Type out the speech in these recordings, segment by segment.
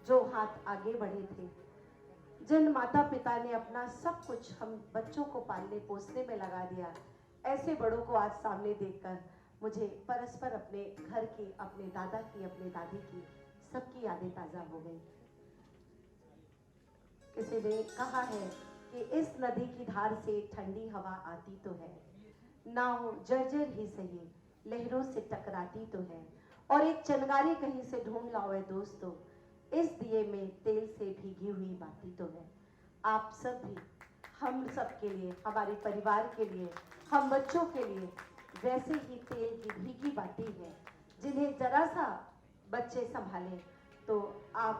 जो हाथ आगे बढ़े थे, जिन माता पिता ने अपना सब कुछ हम बच्चों को पालने पोसने में लगा दिया, ऐसे बड़ों को आज सामने देखकर मुझे परस्पर अपने घर की, अपने दादा की, अपने दादी की, सबकी यादें ताजा हो गई। किसी ने कहा है कि इस नदी की धार से ठंडी हवा आती तो है, नाव जर्जर ही सही लहरों से टकराती तो है, और एक चनगारी कहीं से ढूंढ लाओ है दोस्तों, इस दिए में तेल से भीगी हुई बाती तो है। आप सब भी हम सब के लिए, हमारे परिवार के लिए, हम बच्चों के लिए वैसे ही तेल की भीगी बाती है, जिन्हें जरा सा बच्चे संभालें तो आप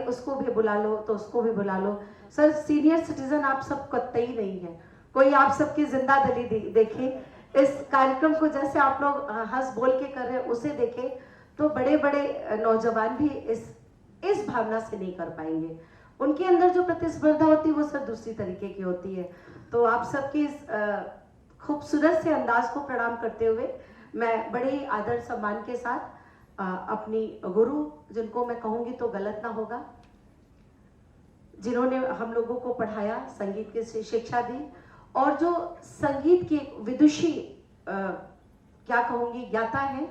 उसको भी बुला लो तो उसको भी बुला लो। सर सीनियर सिटीजन आप सब कतई नहीं है, कोई आप सबकी जिंदा दिली देखे इस कार्यक्रम को, जैसे आप लोग हंस बोल के कर रहे हैं उसे देखे तो बड़े बड़े नौजवान भी इस भावना से नहीं कर पाएंगे। उनके अंदर जो प्रतिस्पर्धा होती है वो सर दूसरी तरीके की होती है। तो आप सबकी इस खूबसूरत से अंदाज को प्रणाम करते हुए मैं बड़े ही आदर सम्मान के साथ अपनी गुरु, जिनको मैं कहूंगी तो गलत ना होगा, जिन्होंने हम लोगों को पढ़ाया, संगीत की शिक्षा दी और जो संगीत की विदुषी क्या कहूंगी ज्ञाता है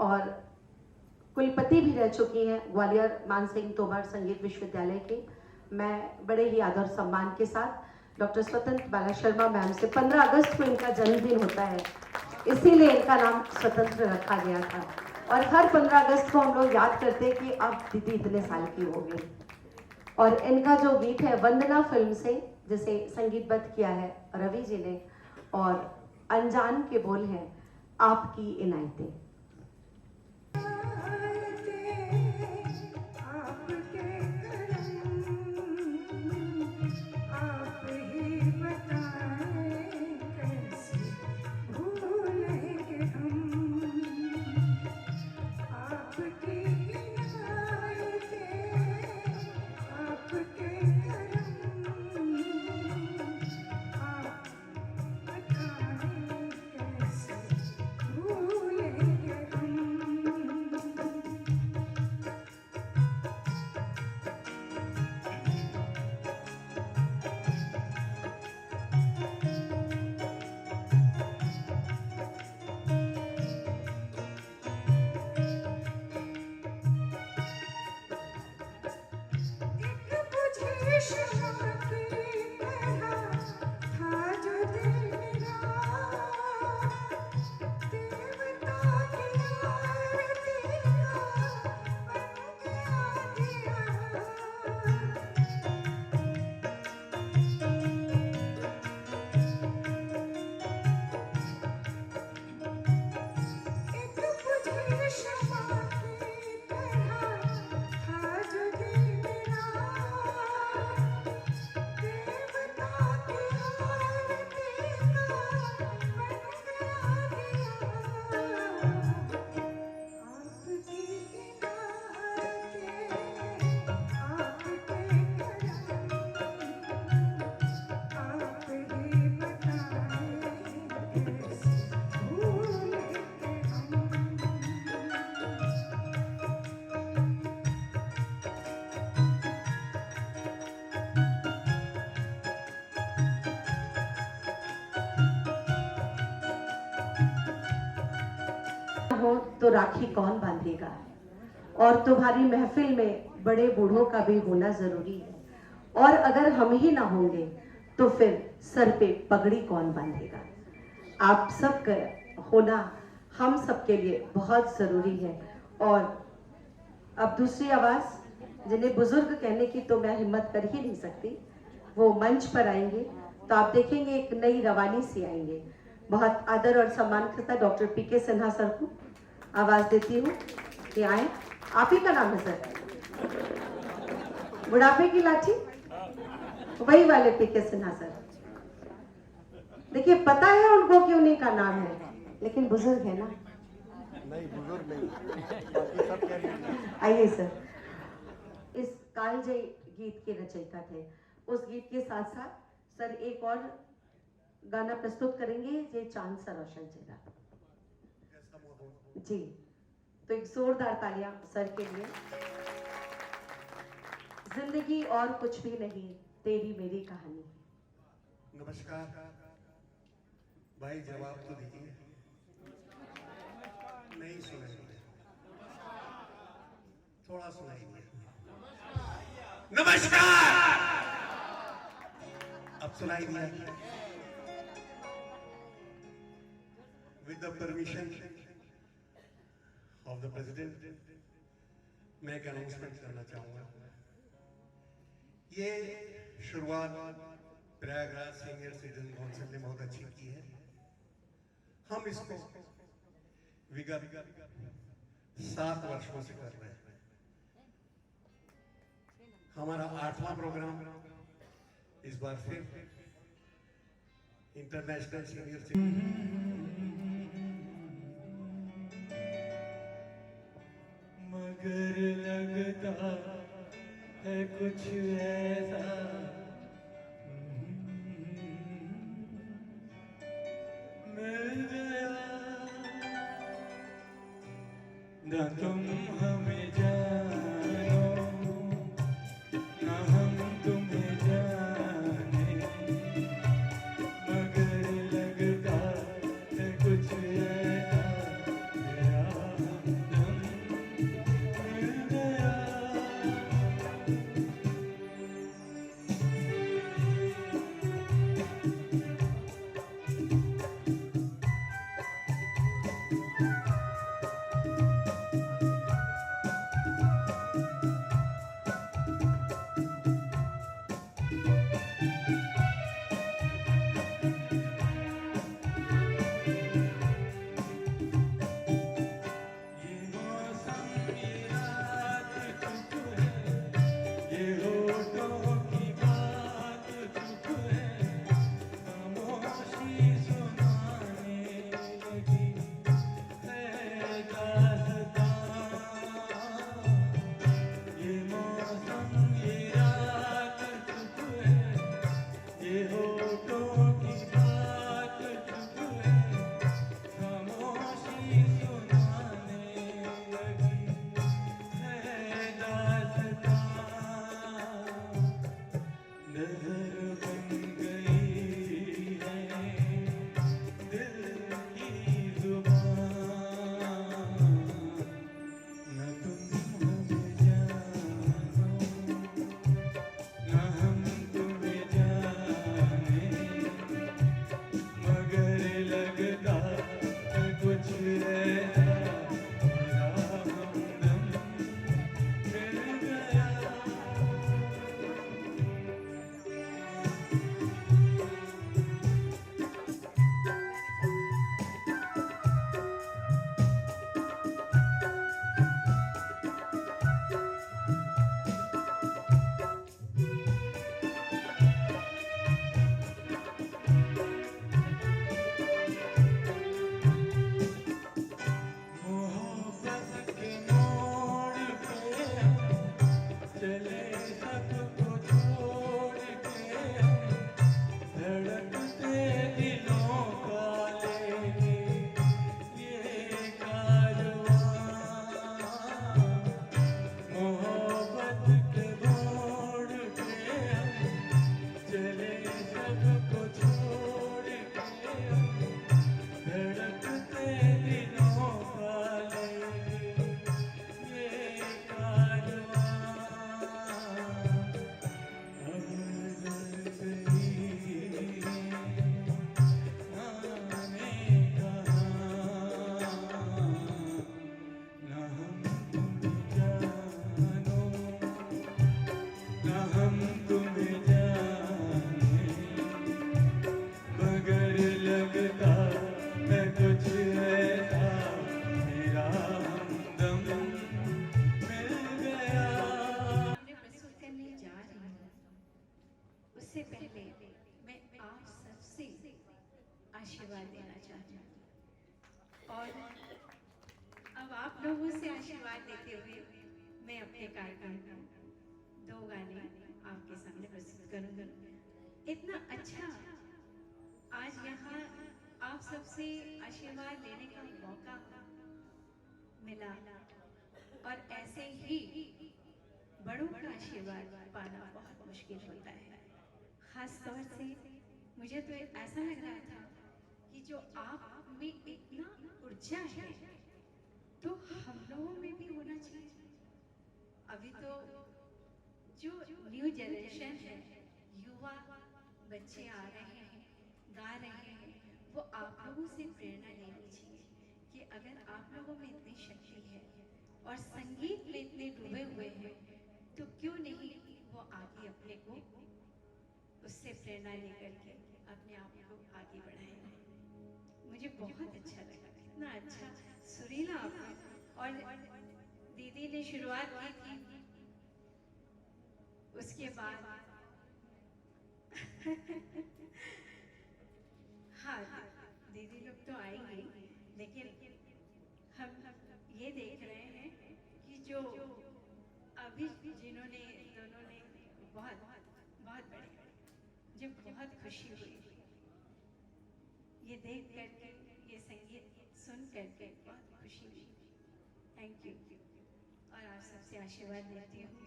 और कुलपति भी रह चुकी हैं ग्वालियर मानसिंह तोमर संगीत विश्वविद्यालय के, मैं बड़े ही आदर सम्मान के साथ डॉक्टर स्वतंत्र बाला शर्मा मैम से, 15 अगस्त को इनका जन्मदिन होता है, इसीलिए इनका नाम स्वतंत्र रखा गया था और हर 15 अगस्त को हम लोग याद करते हैं कि अब दीदी इतने साल की हो गई। और इनका जो गीत है वंदना फिल्म से, जिसे संगीतबद्ध किया है रवि जी ने, और अनजान के बोल हैं आपकी इनायतें। हो तो राखी कौन बांधेगा, और तुम्हारी महफिल में बड़े बूढ़ों का भी होना जरूरी है, और अगर हम ही ना होंगे तो फिर सर पे पगड़ी कौन बांधेगा। आप सब का होना हम सब के लिए बहुत जरूरी है। और अब दूसरी आवाज जिन्हें बुजुर्ग कहने की तो मैं हिम्मत कर ही नहीं सकती, वो मंच पर आएंगे तो आप देखेंगे एक नई रवानी सी आएंगे। बहुत आदर और सम्मान के साथ डॉक्टर पीके सिन्हा सर को आवाज देती हूँ कि आए। आप ही का नाम है सर, बुढ़ापे की लाठी, वही वाले पीके सिन्हा सर। देखिए पता है उनको कि उन्हीं का नाम है, लेकिन बुजुर्ग है ना। नहीं बुजुर्ग नहीं, बाकी सब कह लीजिए। आइए सर, इस कालजयी गीत के रचयिता थे। उस गीत के साथ साथ सर एक और गाना प्रस्तुत करेंगे, ये चांद सा रोशन चेहरा जी। तो एक जोरदार तालियां सर के लिए। जिंदगी और कुछ भी नहीं, तेरी मेरी कहानी। नमस्कार भाई, जवाब तो दीजिए। नहीं सुनाइए, थोड़ा सुनाइए। नमस्कार, अब सुनाई दिया। With the permission of the president मैं एक अनाउंसमेंट करना चाहूंगा। ये शुरुआत प्रयागराज सीनियर सिटीजन काउंसिल ने बहुत अच्छी की है। हम इसको विगत 7 वर्षों से कर रहे हैं। हमारा 8वां प्रोग्राम इस बार फिर इंटरनेशनल सीनियर मगर लगता है कुछ ऐसा मिल गया, ना तुम हमें जानो ना हम तुम्हें जाने, मगर लगता है कुछ ऐसा मेरा हमदम मिल गया। ये मौसम ये रात चुप है, ये होठों की बात चुप है, खामोशी सुनाने लगी है और अब आप लोगों से आशीर्वाद लेते हुए मैं अपने कार्यक्रम का 2 गाने आपके सामने प्रस्तुत करूंगी। इतना अच्छा आज यहाँ आप सबसे आशीर्वाद लेने का मौका मिला और ऐसे ही बड़ों का आशीर्वाद पाना बहुत मुश्किल होता है। खास तौर से मुझे तो ऐसा लग रहा था कि जो आप में इतना ऊर्जा है तो हम लोगों में भी होना चाहिए। अभी तो जो न्यू जनरेशन है, युवा बच्चे आ रहे हैं, गा रहे हैं, वो आप लोगों से प्रेरणा लेनी चाहिए कि अगर आप लोगों में इतनी शक्ति है और संगीत में इतने डूबे हुए हैं तो क्यों नहीं वो आगे अपने को उससे प्रेरणा लेकर के अपने आप को आगे बढ़ाएं। मुझे बहुत अच्छा लगा, इतना अच्छा सुरीला आपने। और दीदी ने शुरुआत की थी, उसके बाद हाँ दीदी लोग तो आएंगे, लेकिन हम ये देख रहे हैं कि जो अभी जिन्होंने दोनों ने बहुत बहुत बड़े, मुझे बहुत खुशी हुई ये देख करके, ये संगीत सुन करके बहुत खुशी हुई। थैंक यू और आप सबसे आशीर्वाद लेती हूँ।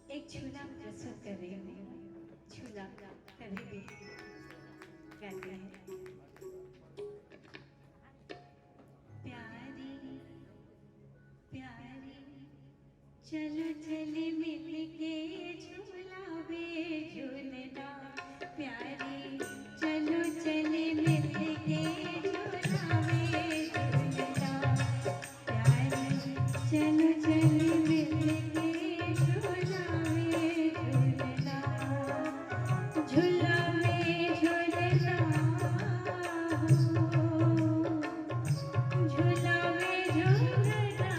एक झूला प्रस्तुत कर रही हूँ। झूला कभी भी गाते हैं। प्यारी प्यारी चलो चले मिल के झूलावे झूलना, प्यारी चलो चले मिल के झूलावे झूलना, प्यारी चलो चले मिल के झूलावे झूलना, झूलावे झूलना झूलावे झूलना,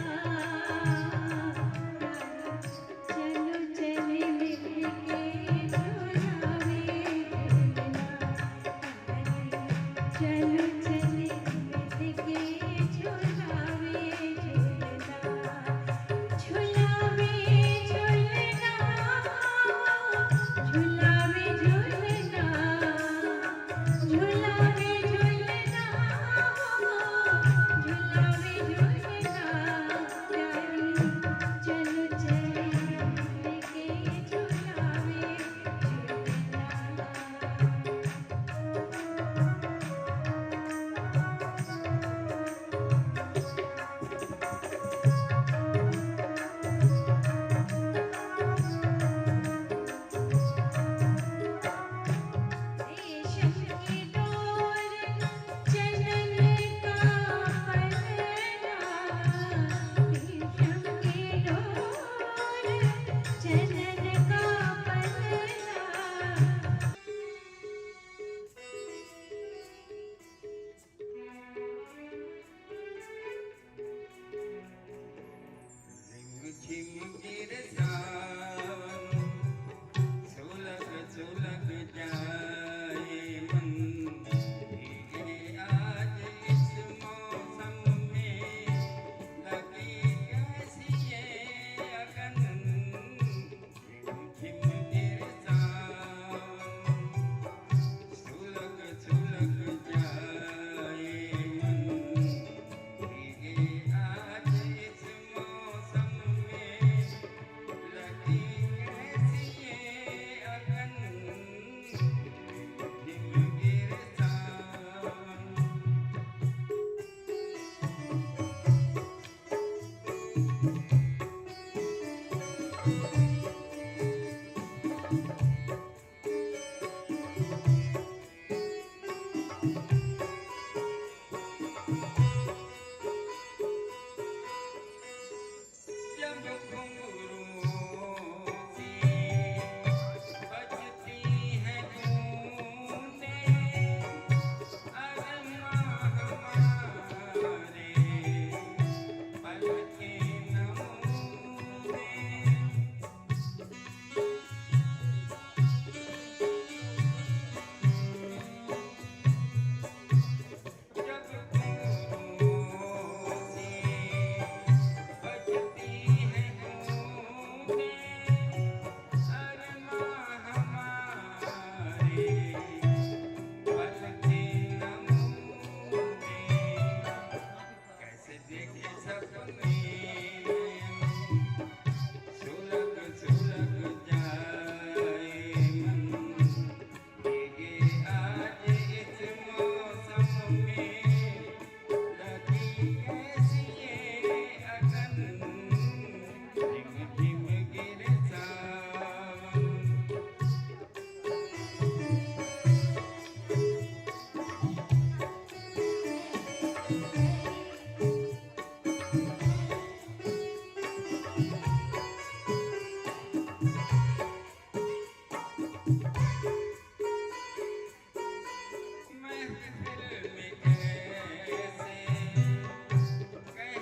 महफिल में कैसे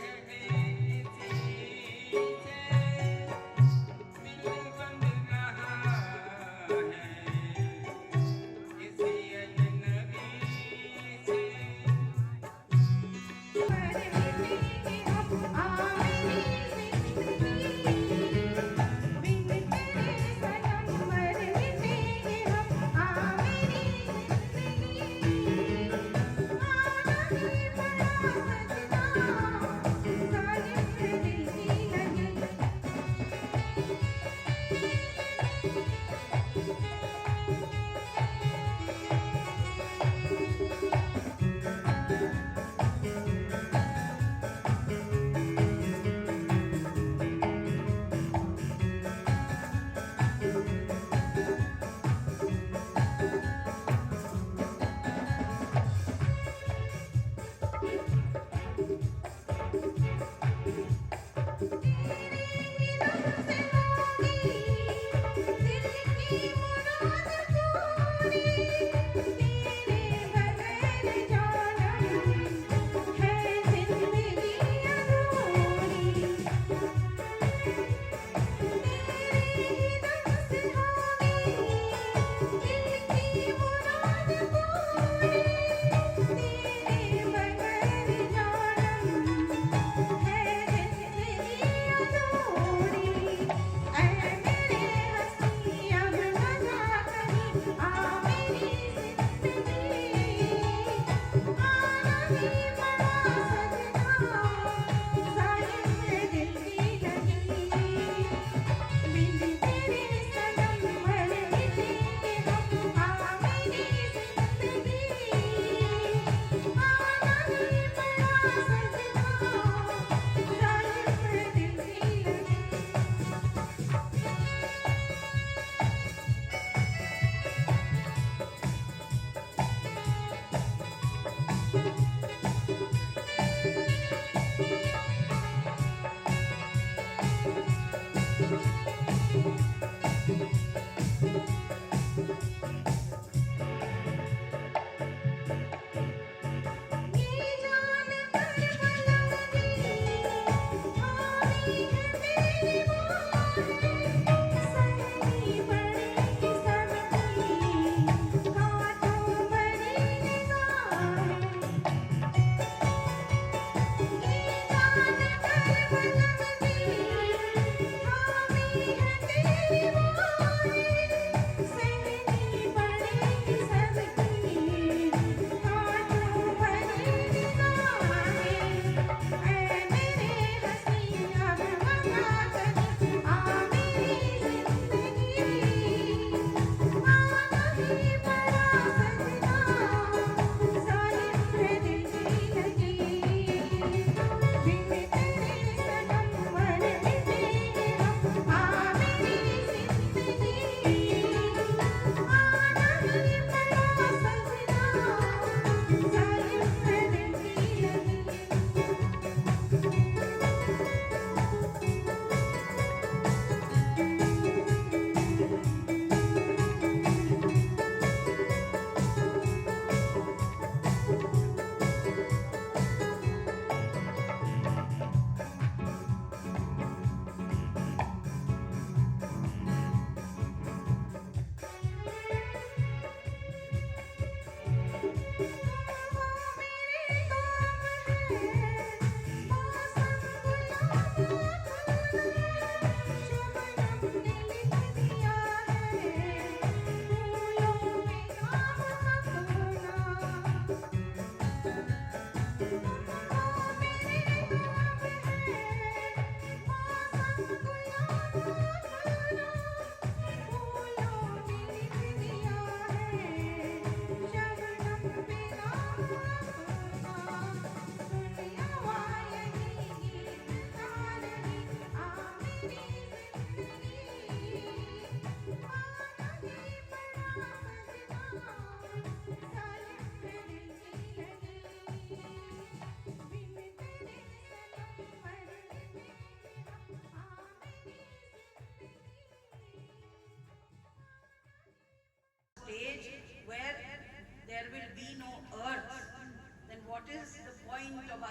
कहने किसी से दिल बंद रहा है किसी अजनबी से बिन तेरे सनम मर मिटेंगे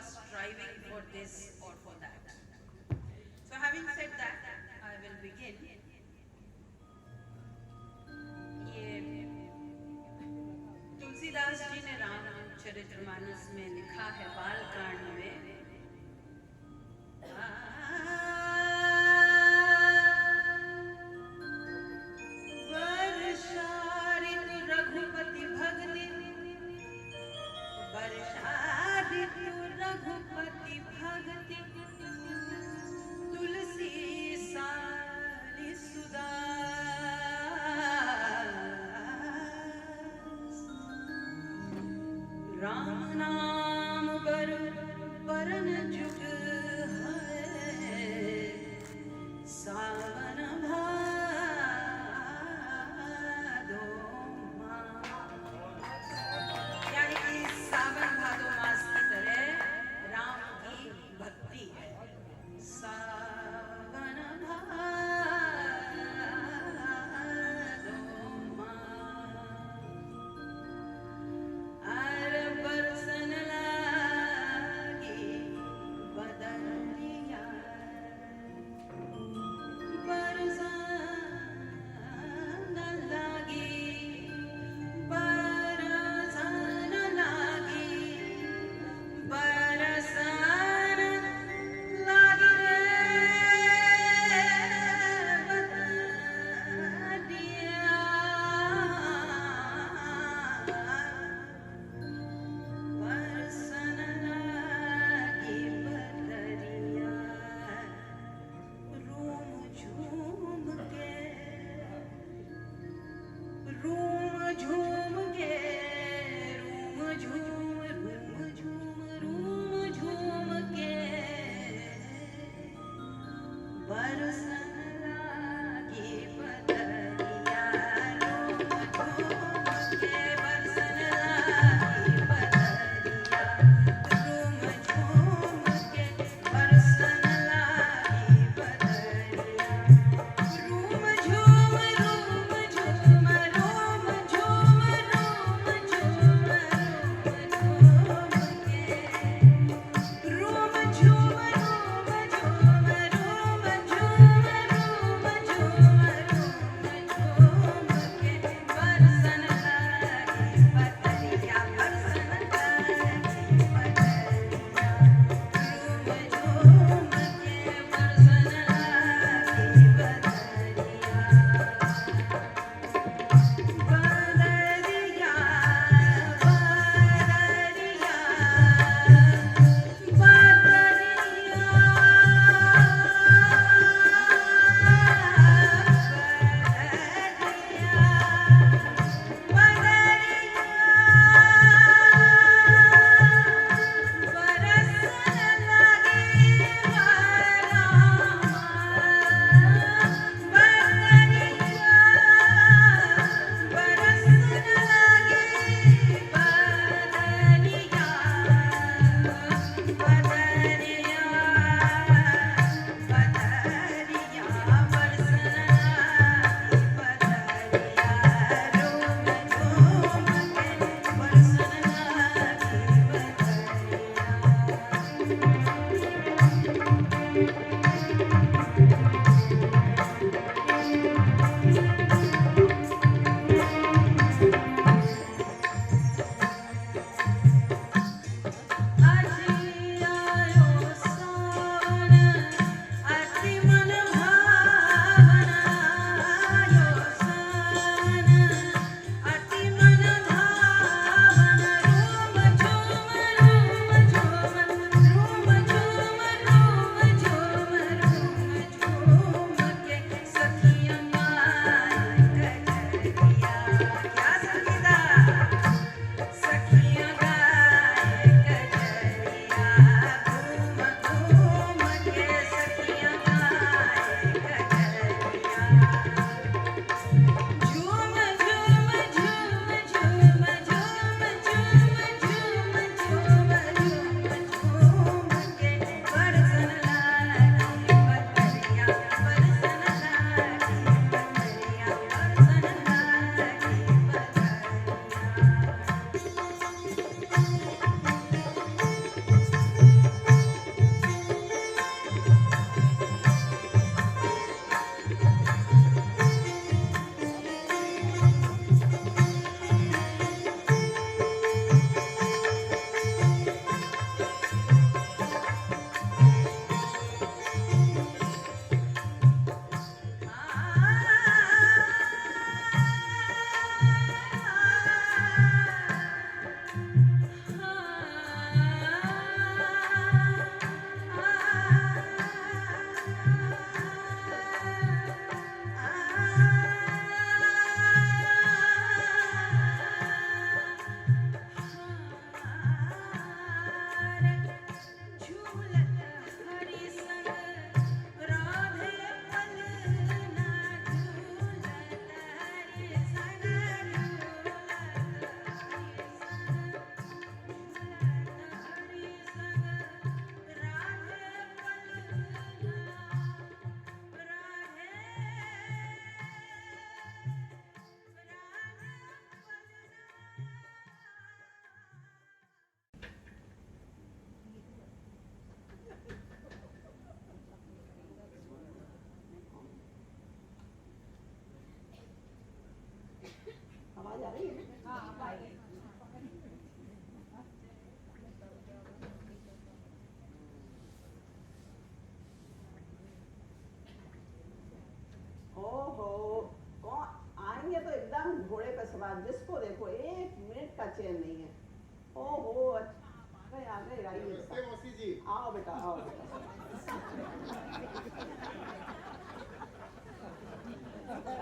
striving for this or for that. So having said that, I will begin. ये तुलसीदास जी ने रामचरितमानस में लिखा है बालकांड में, वर्षा ऋतु रघुपति भगति, वर्षा ऋतु रघुपति भगति, तुलसी साली सुदास, राम नाम बरन जुग है, सावन भादो मास। यानी कि सावन भादो मास की तरह राम की भक्ति है। सावन भादो मास, अर बरसन लागी आवाज आ रही है? ओहो, कौन आएंगे तो एकदम घोड़े पे सवार, जिसको देखो 1 मिनट का चैन नहीं है। ओहो, आ गए आइए। मौसी जी। आओ बेटा, आओ बेटा।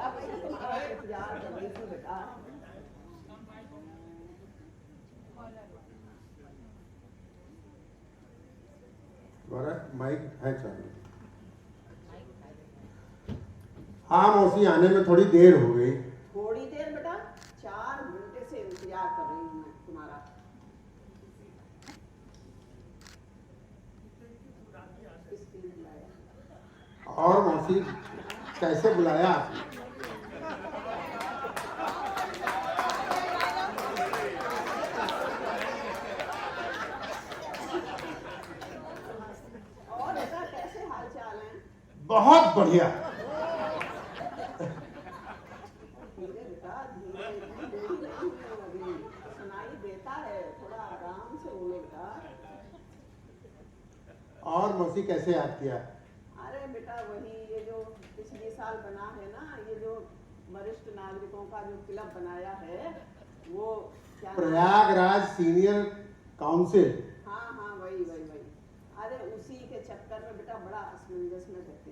अब मैं तुम्हारा इंतजार कर रही थी बेटा। तुम्हारा माइक है चालू? हाँ मौसी, आने में थोड़ी देर हो गई। थोड़ी देर बेटा, 4 घंटे से इंतजार कर रही हूँ मैं तुम्हारा। किसके लिए बुलाया? और मौसी कैसे बुलाया आपने? और बेटा कैसे हाल चाल है? बहुत बढ़िया। धीरे बेटा, धीरे, इतनी देरी नहीं हुई अभी, सुनाई देता है, थोड़ा आराम से बोलो बेटा। और मौसी कैसे याद किया? अरे बेटा वही, ये जो पिछले साल बना है ना, ये जो वरिष्ठ नागरिकों का जो क्लब बनाया है, वो क्या नाम है? Prayagraj senior council. हाँ हाँ, वही वही वही। अरे उसी के चक्कर में बेटा बड़ा असमंजस में रहती।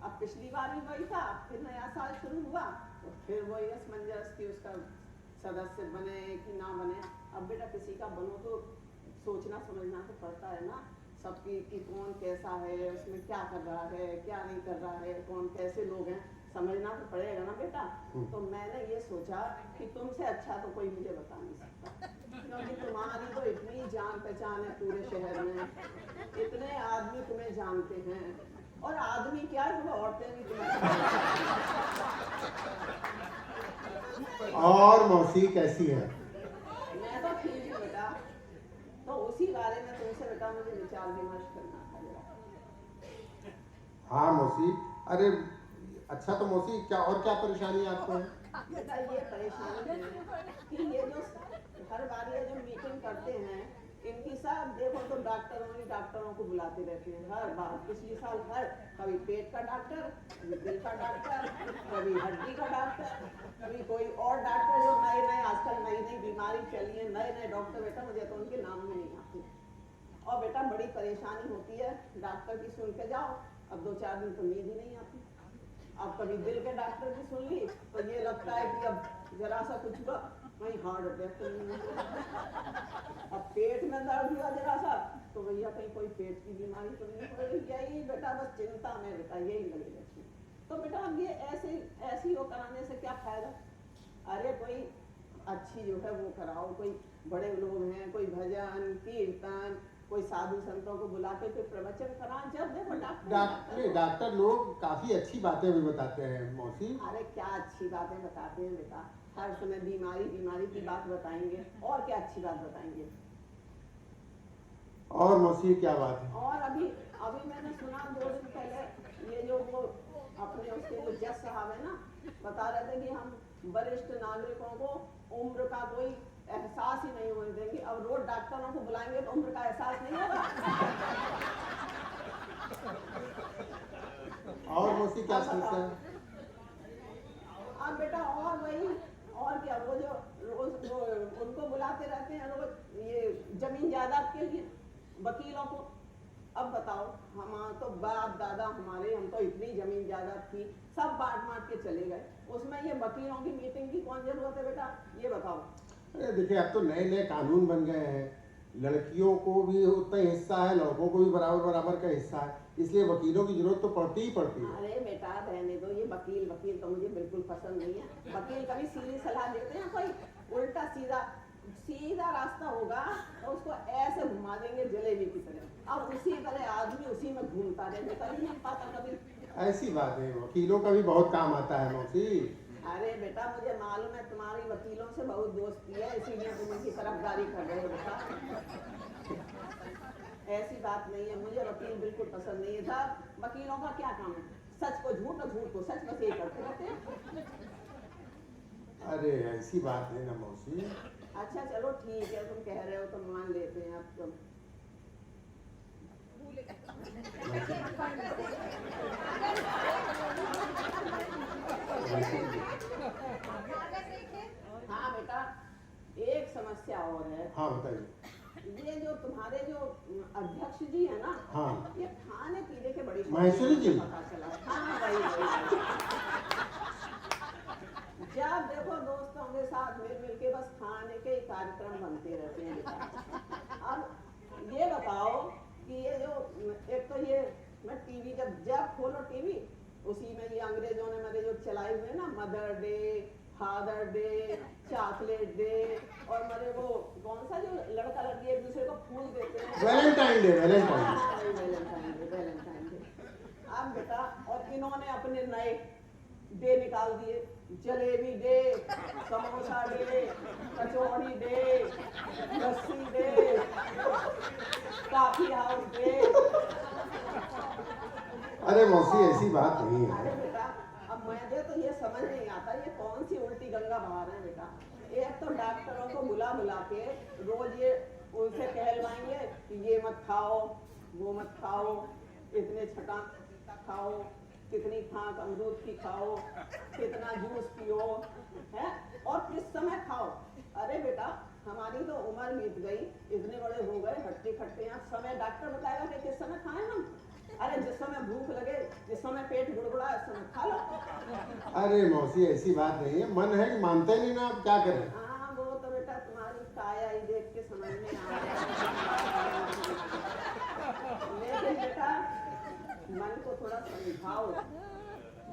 अब पिछली बार भी वही था, अब फिर नया साल शुरू हुआ तो फिर वही असमंजस कि उसका सदस्य बने कि ना बने। अब बेटा किसी का बनो तो सोचना समझना तो पड़ता है ना, सबकी कि कौन कैसा है, उसमें क्या कर रहा है, क्या नहीं कर रहा है, कौन कैसे लोग हैं, समझना तो पड़ेगा ना बेटा। तो मैंने ये सोचा कि तुमसे अच्छा तो कोई मुझे बता नहीं सकता, क्योंकि तुम्हारी तो इतनी जान पहचान है पूरे शहर में, इतने आदमी तुम्हें जानते हैं, और आदमी क्या है, तुम्हें औरतें भी तुम्हें। और मौसी कैसी है? मैं तो ठीक हूँ बेटा, तो उसी बारे में तुमसे बेटा मुझे विचार विमर्श करना था जरा। हाँ मौसी। अरे अच्छा, तो मौसी क्या और क्या परेशानी आपको है? बेटा ये परेशानी है कि ये जो हर बार ये जो मीटिंग करते हैं, इनकी सब देखो तो डॉक्टरों को बुलाते रहते हैं हर बार। पिछले साल कभी पेट का डॉक्टर, कभी दिल का डॉक्टर, कभी हड्डी का डॉक्टर, कभी कोई और डॉक्टर, जो नए नए आजकल नई नई बीमारी चली है, नए नए डॉक्टर, बेटा मुझे तो उनके नाम भी नहीं आते। और बेटा बड़ी परेशानी होती है, डॉक्टर की सुन के जाओ, अब 2-4 दिन तो नींद ही नहीं आती। अब कभी दिल के डॉक्टर की सुन ली तो ये लगता है कि अब जरा सा कुछ हुआ वही हार्ट अटैक तो नहीं है। अब पेट में दर्द हुआ जरा सा तो भैया कहीं कोई पेट की बीमारी तो नहीं हो रही, यही बेटा बस चिंता में बेटा यही लगी रहती है। तो बेटा अब ये ऐसी वो कराने से क्या फायदा? अरे कोई अच्छी जो है वो कराओ, कोई बड़े लोग हैं, कोई भजन कीर्तन, कोई साधु संतों को बुला के कोई प्रवचन कराएं। जब देखो डॉक्टर लोग काफी अच्छी बातें भी बताते हैं मौसी। अरे क्या अच्छी बातें बताते हैं बेटा, हर समय बीमारी की बात बताएंगे, और क्या अच्छी बात बताएंगे। और मौसी क्या बात है? और अभी मैंने सुना 2 दिन पहले, ये जो वो अपने उसके जो जज साहब है ना, बता रहे थे कि हम वरिष्ठ नागरिकों को उम्र का कोई एहसास ही नहीं होने देंगे। अब रोज डॉक्टरों को बुलाएंगे तो उम्र का एहसास नहीं होगा। और मौसी क्या सोचते हैं? अब बेटा और वही, और क्या, वो जो रोज वो उनको बुलाते रहते हैं रोज, ये जमीन जायदाद के लिए वकीलों को। अब बताओ, हम तो बाप दादा हमारे, हम तो इतनी जमीन जायदाद थी, सब बांट के चले गए, उसमें ये वकीलों की मीटिंग की कौन जरूरत है बेटा, ये बताओ। अरे देखिए, अब तो नए नए कानून बन गए हैं, लड़कियों को भी उतना ही हिस्सा है, लड़कों को भी बराबर का हिस्सा है, इसलिए वकीलों की जरूरत तो पड़ती ही पड़ती है। अरे बेटा रहने दो, ये वकील तो मुझे बिल्कुल पसंद नहीं है। वकील कभी सीधी सलाह देते हैं, कोई उल्टा सीधा रास्ता होगा तो उसको ऐसे घुमा देंगे जलेबी की तरह। अब उसी तरह आदमी उसी में घूमता रहे, निकल ही नहीं पाता कभी। ऐसी बात है, वकीलों का भी बहुत काम आता है मौसी। अरे बेटा मुझे मालूम है तुम्हारी वकीलों से बहुत दोस्ती है, इसीलिए तुम उनकी तरफदारी कर रहे हो बेटा। ऐसी बात नहीं है, मुझे वकील बिल्कुल पसंद नहीं है। साहब वकीलों का क्या काम है, सच को झूठ और झूठ को सच, बस यही करते रहते हैं। अरे ऐसी बात है ना मौसी। अच्छा चलो ठीक है, तुम कह रहे हो तो मान लेते हैं अब तुम। हाँ बेटा, एक समस्या और है। हाँ बताइए। ये जो तुम्हारे जो अध्यक्ष जी है ना, हाँ ये खाने पीने के बड़ी महेश्वरी जी? पता चला। हाँ वही। जब देखो दोस्तों के साथ मिल मिल के बस खाने के ही कार्यक्रम बनते रहते हैं। अब ये बताओ कि ये जो एक तो ये मैं टीवी जब खोलो टीवी, उसी में ये अंग्रेजों ने मेरे जो चलाए हुए ना mother day, father day, chocolate day, और मेरे वो कौन सा जो लड़का लड़की एक दूसरे को फूल देते हैं, वैलेंटाइन डे। Valentine day. अब बेटा, और इन्होंने अपने नए डे निकाल दिए, जलेबी डे, समोसा डे, कचौड़ी डे, लस्सी डे, कॉफी हाउस डे। अरे मौसी ऐसी बात नहीं है। अरे बेटा, अब मुझे तो ये समझ नहीं आता ये कौन सी उल्टी गंगा बहा रहे हैं बेटा। एक तो डॉक्टरों को बुला बुला के रोज ये उनसे कहलवाएंगे कि ये मत खाओ, वो मत खाओ, इतने छटाक खाओ, कितनी खाक अमरूद की खाओ, कितना जूस पियो है, और किस समय खाओ। अरे बेटा, हमारी तो उम्र बीत गई, इतने बड़े हो गए, हट्टे खट्टे हैं, समय डॉक्टर बताएगा कि किस समय खाएं हम। अरे जिस समय भूख लगे, जिस समय पेट गुड़गुड़ाए, उस समय खा लो। अरे मौसी ऐसी बात नहीं है, मन है कि मानते नहीं ना, आप क्या करें। हाँ वो तो बेटा तुम्हारी काया ही देख के समझ में आ रहा है। लेकिन बेटा मन को थोड़ा समझाओ,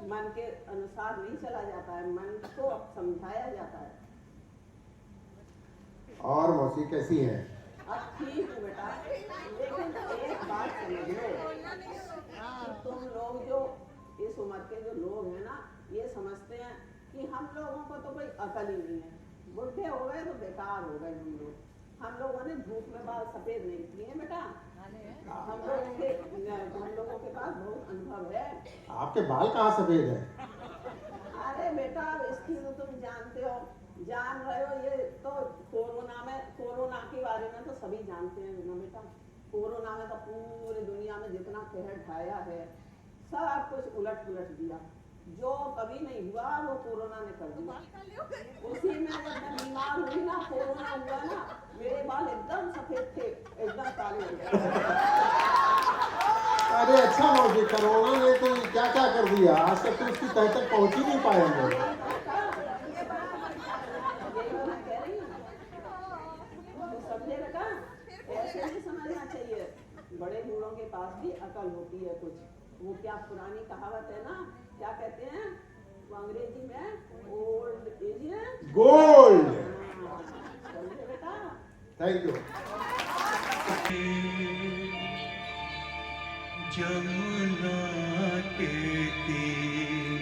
मन के अनुसार नहीं चला जाता है, मन को समझाया जाता है। और मौसी कैसी है? अब ठीक हूँ बेटा, लेकिन एक बात समझ लो कि तुम लोग जो इस उम्र के जो लोग हैं ना, ये समझते हैं कि हम लोगों को तो कोई अकल ही नहीं है, बुढ़े हो गए तो बेकार हो गए हम लोग। हम लोगों ने धूप में बाल सफेद नहीं किए बेटा, हम लोगों के पास बहुत अनुभव है। आपके बाल कहाँ सफेद है? अरे बेटा, इसकी तो तुम जानते हो, जान रहे हो, ये तो कोरोना के बारे में तो सभी जानते हैं ना बेटा। कोरोना में तो पूरी दुनिया में जितना कहर ढाया है, सब कुछ उलट पुलट दिया। जो कभी नहीं हुआ वो कोरोना ने कर दिया। उसी में जब मैं बीमार हुई ना, कोरोना हुआ ना, मेरे बाल एकदम सफेद थे, एकदम काले हो गए। अरे अच्छा मौसी, कोरोना ने तो क्या क्या कर दिया, आज तक तो उसकी तह तक पहुंच ही नहीं पाए हम लोग। समझे बेटा, ऐसे नहीं समझना चाहिए। बड़े बूढ़ों के पास भी अकल होती है कुछ। वो क्या पुरानी कहावत है ना, क्या कहते हैं वो अंग्रेजी में, ओल्ड इज गोल्ड। समझे बेटा। Thank you. जमुना के तीर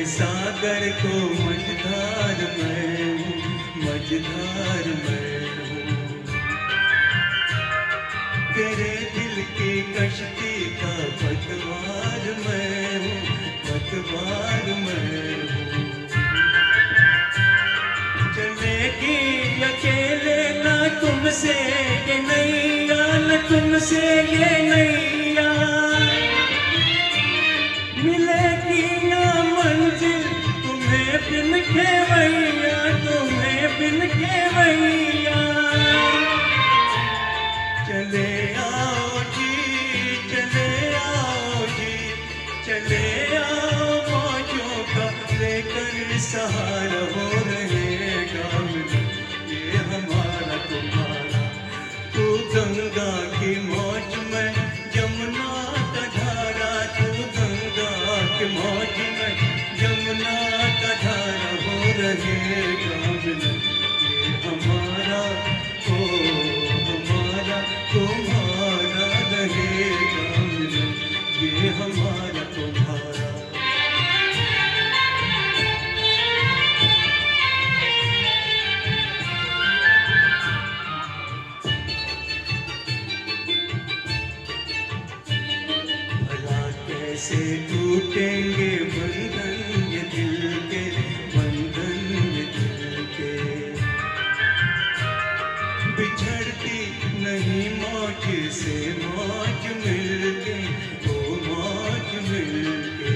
सागर को मझधार मैं हूँ, मझधार मैं हूँ। तेरे दिल की कश्ती का पतवार मैं हूँ, पतवार मैं हूँ। चलेगी अकेले ना तुमसे ये नैया, न तुमसे ये नैया, मिलेगी ना मन खेवैया तुम्हें बिन खेवैया चले आओ जी चले आओ जी चले आओ मौजों का लेकर सहारा हो रहेगा ये हमारा तुम्हारा तू गंगा की मौज में जमुना का धारा तू गंगा की मौज में जमुना का धारा हो रहेगा ये हमारा ओ हमारा तुम्हारा रहेगा ये हमारा तुम्हारा भला कैसे टूटेंगे बंधन ये दिल के बंधन ये दिल के बिछड़ती नहीं मौज से मौज मिलके ओ मौज मिलके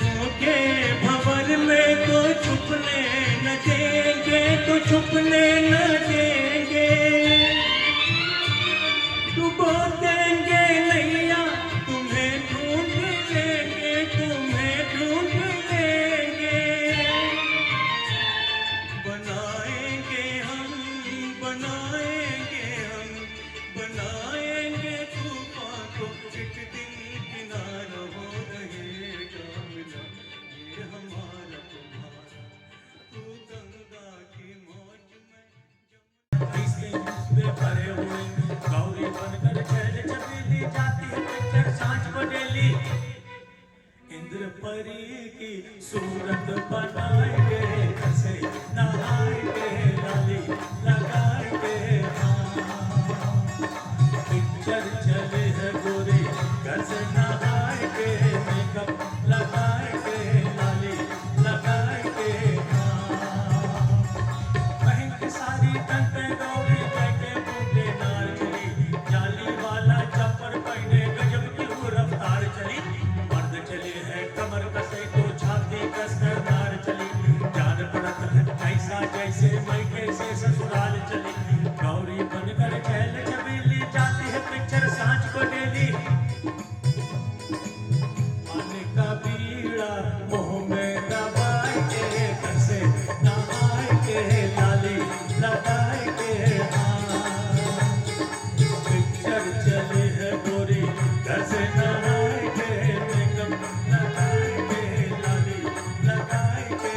धोखे भंवर में तो छुपने न देंगे तो छुपने न देंगे डुबो देंगे नैया तुम्हें ढूंढ लेंगे तुम्हें ढूंढ लेंगे बनाएंगे हम बनाएंगे तूफान को एक दिन किनारा हो रहेगा मिला ये हमारा तुम्हारा तू गंगा की मौज में भरे हुए गौरी बनकर चल चबेली जाती है पिक्चर सांझ को डेली इंद्र परी की सूरत बनाएंगे कैसे नहाएंगे लाली लगाएंगे पिक्चर चले है गोरी घर से नहाएंगे मेकअप लगाएंगे लाली लगाएंगे बहन की सारी तन पे गौरी बैठे बूढ़े नार चली जाली वाला चप्पर पहने गजब की वो रफ्तार चली मर्द चले हैं कमर कसे तो छाती कसकर नार चली जान पड़त है ऐसा जैसे मैके से ससुराल चली गौरी बनकर चहल चबेली जाती है पिक्चर सांझ को डेली पानी का बीड़ा मुंह में दबाएंगे कैसे नहाएंगे लाली लगाएंगे पिक्चर चले है गोरी घर से नहाएंगे मेकअप लगाएंगे लाली लगाएंगे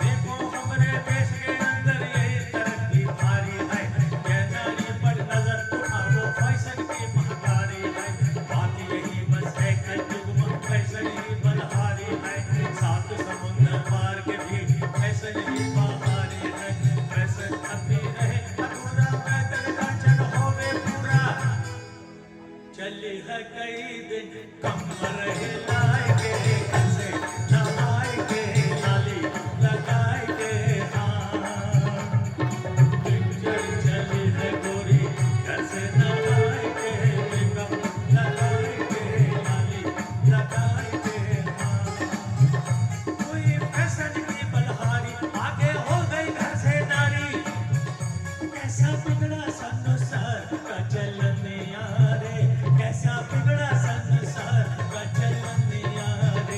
देखो हमारे देश के अंदर यही तरक्की भारी है ये नारी पर नजर उठाओ फैशन की महंगारी है बात यही बस है युग में फैशन ही बलहारी है सात समुद्र पार के भी फैशन ही बहारी है फैशन अभी रहे अधूरा पैदल का चल होवे पूरा चली है कई दिन कमर हिलाएंगे कैसे नहाएंगे लाली लगाएंगे पिक्चर चली है गोरी घर से नहाएंगे मेकअप लगाएंगे लाली लगाएंगे कोई फैशन की बलहारी आगे हो गई घर से नारी कैसा बिगड़ा संसार का चलन यारे कैसा बिगड़ा संसार का चलन यारे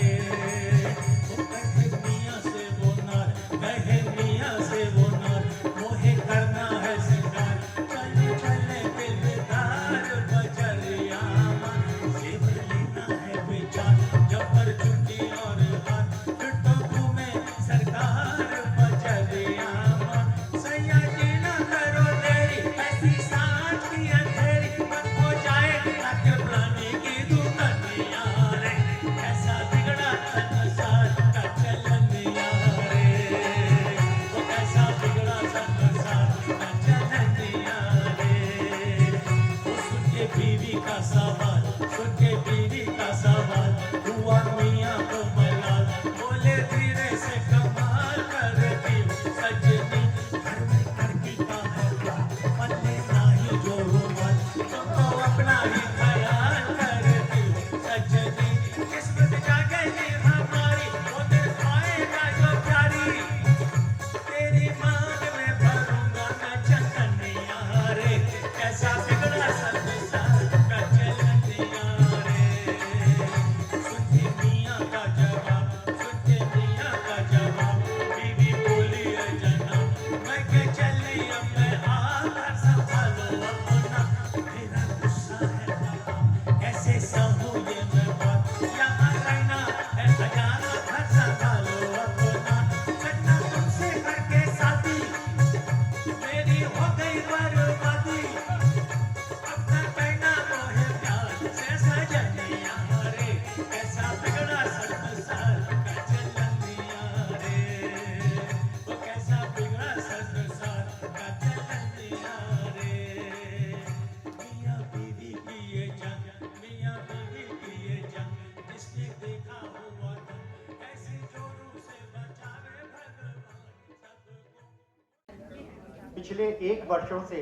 पिछले 1 वर्षों से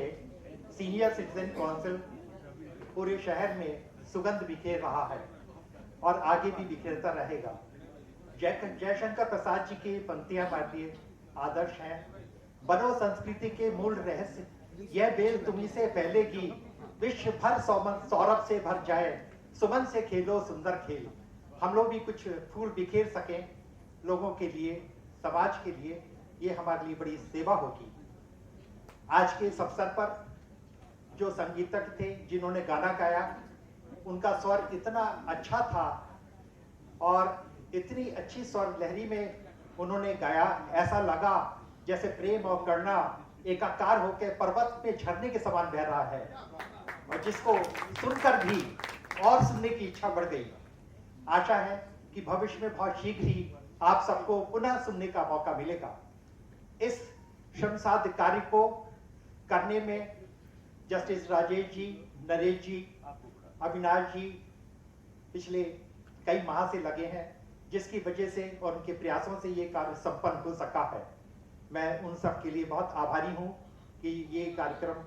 सीनियर सिटीजन काउंसिल पूरे शहर में सुगंध बिखेर रहा है और आगे भी बिखेरता रहेगा। जयशंकर प्रसाद जी की पंक्तियां भारतीय आदर्श हैं। बनो संस्कृति के मूल रहस्य, यह बेल तुम्ही से फैलेगी, विश्व भर सौरभ से भर जाए, सुमन से खेलो सुंदर खेल। हम लोग भी कुछ फूल बिखेर सकें लोगों के लिए, समाज के लिए, ये हमारे लिए बड़ी सेवा होगी। आज के इस अवसर पर जो संगीतज्ञ थे जिन्होंने गाना गाया, उनका स्वर इतना अच्छा था और इतनी अच्छी स्वर लहरी में उन्होंने गाया, ऐसा लगा जैसे प्रेम और करुणा एकाकार होकर पर्वत पे झरने के समान बह रहा है, और जिसको सुनकर भी और सुनने की इच्छा बढ़ गई। आशा है कि भविष्य में बहुत शीघ्र ही आप सबको पुनः सुनने का मौका मिलेगा। इस श्रमसाध्य कार्य को करने में जस्टिस राजेश जी, नरेश जी, अविनाश जी पिछले कई माह से लगे हैं, जिसकी वजह से और उनके प्रयासों से ये कार्य संपन्न हो सका है। मैं उन सब के लिए बहुत आभारी हूँ कि ये कार्यक्रम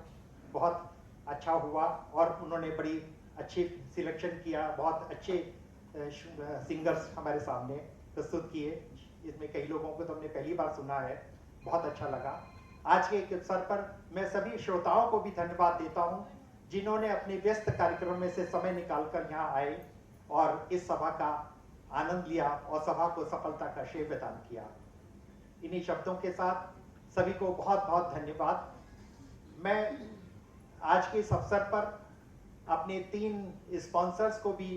बहुत अच्छा हुआ और उन्होंने बड़ी अच्छी सिलेक्शन किया, बहुत अच्छे सिंगर्स हमारे सामने प्रस्तुत किए। इसमें कई लोगों को तो हमने पहली बार सुना है, बहुत अच्छा लगा। आज के एक अवसर पर मैं सभी श्रोताओं को भी धन्यवाद देता हूं जिन्होंने अपने व्यस्त कार्यक्रम में से समय निकालकर यहाँ आए और इस सभा का आनंद लिया और सभा को सफलता का श्रेय प्रदान किया। इन्हीं शब्दों के साथ सभी को बहुत बहुत धन्यवाद। मैं आज के इस अवसर पर अपने 3 स्पॉन्सर्स को भी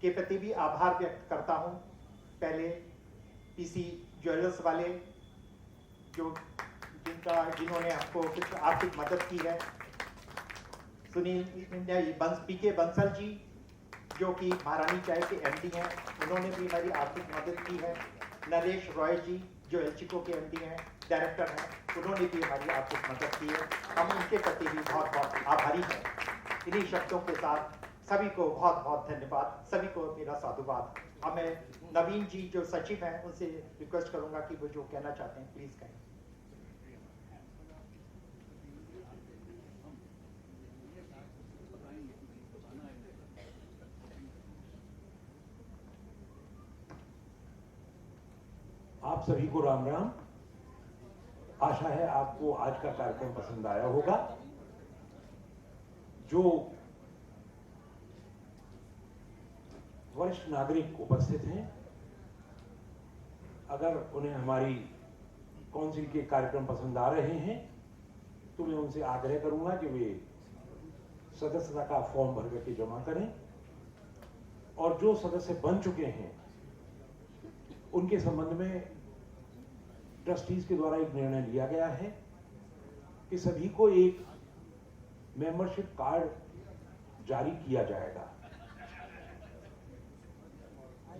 के प्रति भी आभार व्यक्त करता हूं। पहले पीसी ज्वेलर्स वाले जिन्होंने हमको कुछ आर्थिक मदद की है, पीके बंसल जी जो कि महारानी चाय के एमडी हैं, उन्होंने भी हमारी आर्थिक मदद की है। नरेश रॉय जी जो एलचिको के एमडी हैं, डायरेक्टर हैं, उन्होंने भी हमारी आर्थिक मदद की है। हम उनके प्रति भी बहुत बहुत आभारी हैं। इन्हीं शब्दों के साथ सभी को बहुत बहुत धन्यवाद, सभी को मेरा साधुवाद। अब मैं नवीन जी जो सचिव हैं उनसे रिक्वेस्ट करूंगा कि वो जो कहना चाहते हैं प्लीज कहें। आप सभी को राम राम। आशा है आपको आज का कार्यक्रम पसंद आया होगा। जो वरिष्ठ नागरिक उपस्थित हैं, अगर उन्हें हमारी काउंसिल के कार्यक्रम पसंद आ रहे हैं तो मैं उनसे आग्रह करूंगा कि वे सदस्यता का फॉर्म भर करके जमा करें, और जो सदस्य बन चुके हैं उनके संबंध में ट्रस्टीज के द्वारा एक निर्णय लिया गया है कि सभी को एक मेंबरशिप कार्ड जारी किया जाएगा।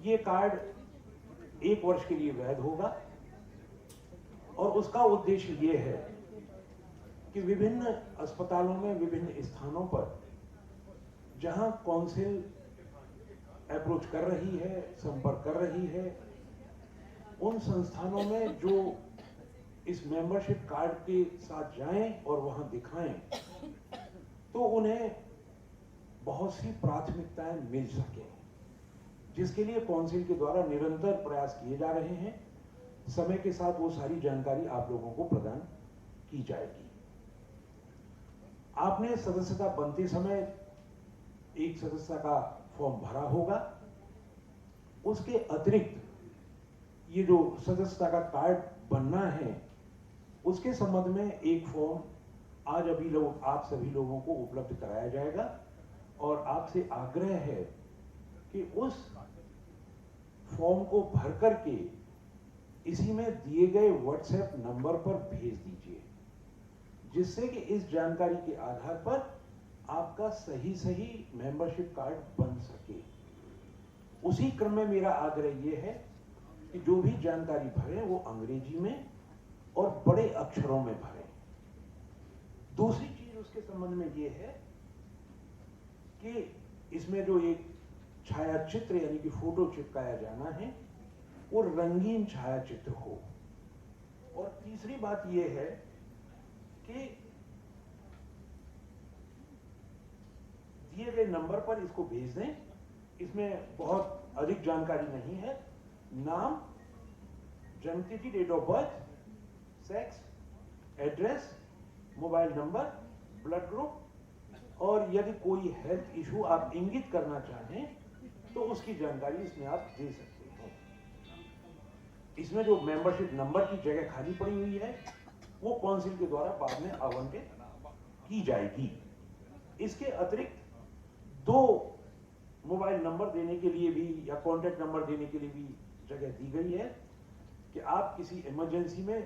ये कार्ड 1 वर्ष के लिए वैध होगा और उसका उद्देश्य ये है कि विभिन्न अस्पतालों में, विभिन्न स्थानों पर जहां काउंसिल अप्रोच कर रही है, संपर्क कर रही है, उन संस्थानों में जो इस मेंबरशिप कार्ड के साथ जाएं और वहां दिखाएं तो उन्हें बहुत सी प्राथमिकताएं मिल सके, जिसके लिए काउंसिल के द्वारा निरंतर प्रयास किए जा रहे हैं। समय के साथ वो सारी जानकारी आप लोगों को प्रदान की जाएगी। आपने सदस्यता बनते समय एक सदस्यता का फॉर्म भरा होगा। उसके अतिरिक्त ये जो सदस्यता का कार्ड बनना है उसके संबंध में एक फॉर्म आज अभी आप सभी लोगों को उपलब्ध कराया जाएगा, और आपसे आग्रह है कि उस फॉर्म को भर करके इसी में दिए गए व्हाट्सएप नंबर पर भेज दीजिए, जिससे कि इस जानकारी के आधार पर आपका सही मेंबरशिप कार्ड बन सके। उसी क्रम में मेरा आग्रह यह है कि जो भी जानकारी भरें वो अंग्रेजी में और बड़े अक्षरों में भरें। दूसरी चीज उसके संबंध में ये है कि इसमें जो एक छायाचित्र यानी कि फोटो चिपकाया जाना है वो रंगीन छायाचित्र हो। और तीसरी बात यह है के दिए गए नंबर पर इसको भेज दें। इसमें बहुत अधिक जानकारी नहीं है। नाम, जन्मतिथि, date of birth, sex, address, mobile number, blood group, और यदि कोई हेल्थ इशू आप इंगित करना चाहें तो उसकी जानकारी इसमें आप दे सकते हैं। इसमें जो मेंबरशिप नंबर की जगह खाली पड़ी हुई है वो काउंसिल के द्वारा बाद में आवंटित की जाएगी। इसके अतिरिक्त 2 मोबाइल नंबर देने के लिए भी या कॉन्टैक्ट नंबर देने के लिए भी जगह दी गई है कि आप किसी इमरजेंसी में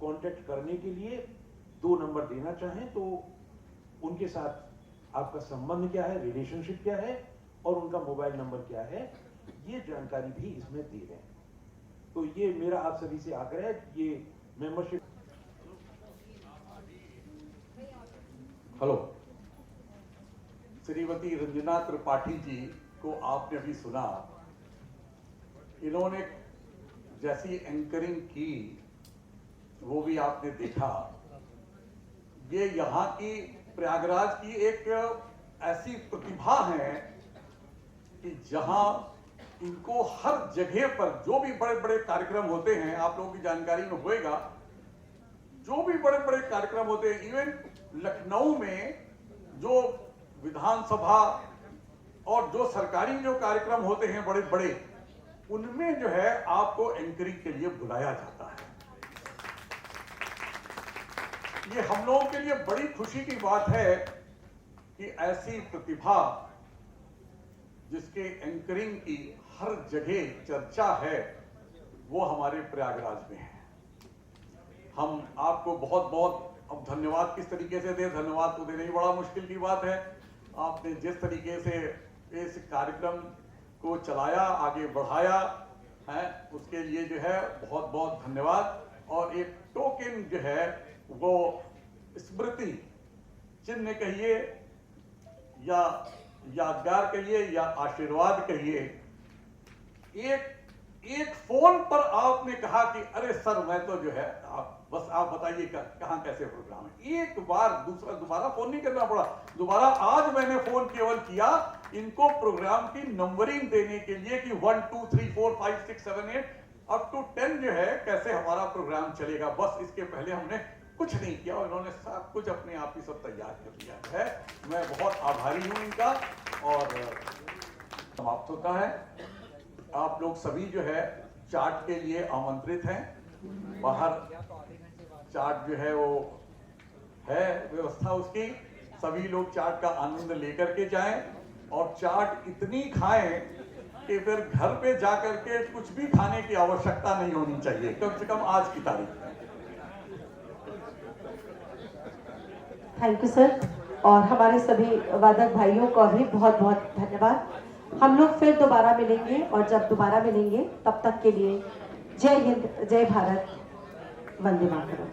कॉन्टैक्ट करने के लिए 2 नंबर देना चाहें तो उनके साथ आपका संबंध क्या है, रिलेशनशिप क्या है और उनका मोबाइल नंबर क्या है, ये जानकारी भी इसमें दे दें। तो ये मेरा आप सभी से आग्रह है। ये मेंबरशिप। हेलो, श्रीमती रंजना त्रिपाठी जी को आपने अभी सुना। इन्होंने जैसी एंकरिंग की वो भी आपने देखा। ये यहाँ की प्रयागराज की एक ऐसी प्रतिभा है कि जहां इनको हर जगह पर जो भी बड़े बड़े कार्यक्रम होते हैं, आप लोगों की जानकारी में होएगा, जो भी बड़े बड़े कार्यक्रम होते हैं, इवन लखनऊ में जो विधानसभा और जो सरकारी जो कार्यक्रम होते हैं बड़े बड़े, उनमें जो है आपको एंकरिंग के लिए बुलाया जाता है। ये हम लोगों के लिए बड़ी खुशी की बात है कि ऐसी प्रतिभा जिसके एंकरिंग की हर जगह चर्चा है वो हमारे प्रयागराज में है। हम आपको बहुत बहुत अब धन्यवाद किस तरीके से दे, धन्यवाद तो देना ही बड़ा मुश्किल की बात है। आपने जिस तरीके से इस कार्यक्रम को चलाया, आगे बढ़ाया है, उसके लिए जो है बहुत बहुत धन्यवाद। और एक टोकन जो है वो स्मृति चिन्ह कहिए या यादगार कहिए या आशीर्वाद कहिए, एक फोन पर आपने कहा कि अरे सर मैं तो जो है आप बताइए कहां कैसे प्रोग्राम है। एक बार दोबारा फोन नहीं करना पड़ा। दोबारा आज मैंने फोन केवल किया इनको प्रोग्राम की नंबरिंग देने के लिए कि 1 2 3 4 5 6 7 8 अप टू 10 जो है कैसे हमारा प्रोग्राम चलेगा। बस इसके पहले हमने कुछ नहीं किया और इन्होंने सब कुछ अपने आप ही सब तैयार कर लिया है। मैं बहुत आभारी हूं इनका। और समाप्त होता है। आप लोग सभी जो है चार्ट के लिए आमंत्रित हैं। बाहर चार्ट जो है वो है व्यवस्था उसकी, सभी लोग चाट का आनंद लेकर के जाएं और चाट इतनी खाएं कि फिर घर पे जाकर के कुछ भी खाने की आवश्यकता नहीं होनी चाहिए, कम से कम आज की तारीख में। Thank you sir. और हमारे सभी वादक भाइयों को भी बहुत बहुत धन्यवाद। हम लोग फिर दोबारा मिलेंगे और जब दोबारा मिलेंगे तब तक के लिए जय हिंद, जय भारत, वंदे मातरम।